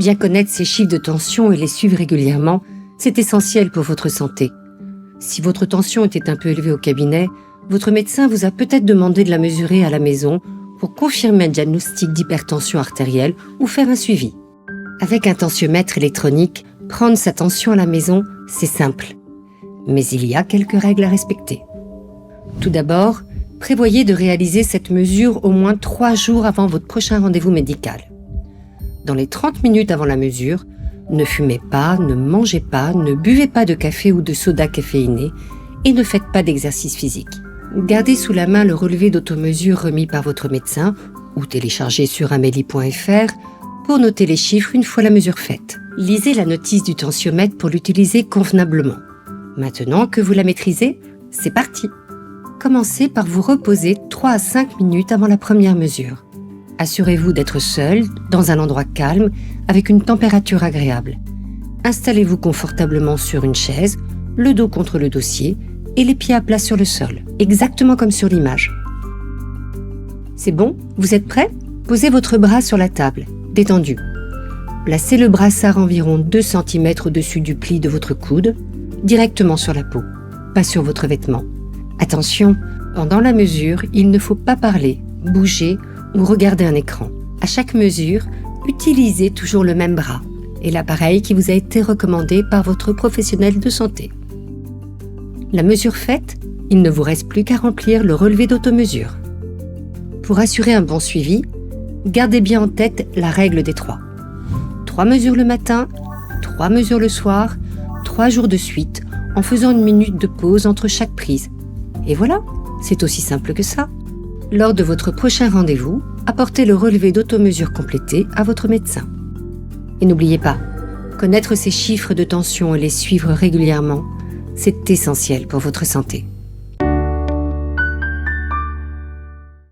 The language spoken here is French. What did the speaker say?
Bien connaître ces chiffres de tension et les suivre régulièrement, c'est essentiel pour votre santé. Si votre tension était un peu élevée au cabinet, votre médecin vous a peut-être demandé de la mesurer à la maison pour confirmer un diagnostic d'hypertension artérielle ou faire un suivi. Avec un tensiomètre électronique, prendre sa tension à la maison, c'est simple. Mais il y a quelques règles à respecter. Tout d'abord, prévoyez de réaliser cette mesure au moins 3 jours avant votre prochain rendez-vous médical. Dans les 30 minutes avant la mesure, ne fumez pas, ne mangez pas, ne buvez pas de café ou de soda caféiné et ne faites pas d'exercice physique. Gardez sous la main le relevé d'automesure remis par votre médecin ou téléchargé sur amélie.fr pour noter les chiffres une fois la mesure faite. Lisez la notice du tensiomètre pour l'utiliser convenablement. Maintenant que vous la maîtrisez, c'est parti! Commencez par vous reposer 3 à 5 minutes avant la première mesure. Assurez-vous d'être seul, dans un endroit calme, avec une température agréable. Installez-vous confortablement sur une chaise, le dos contre le dossier et les pieds à plat sur le sol, exactement comme sur l'image. C'est bon? Vous êtes prêt? Posez votre bras sur la table, détendu. Placez le brassard environ 2 cm au-dessus du pli de votre coude, directement sur la peau, pas sur votre vêtement. Attention, pendant la mesure, il ne faut pas parler, bouger ou regarder un écran. À chaque mesure, utilisez toujours le même bras et l'appareil qui vous a été recommandé par votre professionnel de santé. La mesure faite, il ne vous reste plus qu'à remplir le relevé d'automesure. Pour assurer un bon suivi, gardez bien en tête la règle des 3. 3 mesures le matin, 3 mesures le soir, 3 jours de suite, en faisant 1 minute de pause entre chaque prise. Et voilà, c'est aussi simple que ça. Lors de votre prochain rendez-vous, apportez le relevé d'automesure complété à votre médecin. Et n'oubliez pas, connaître ces chiffres de tension et les suivre régulièrement, c'est essentiel pour votre santé.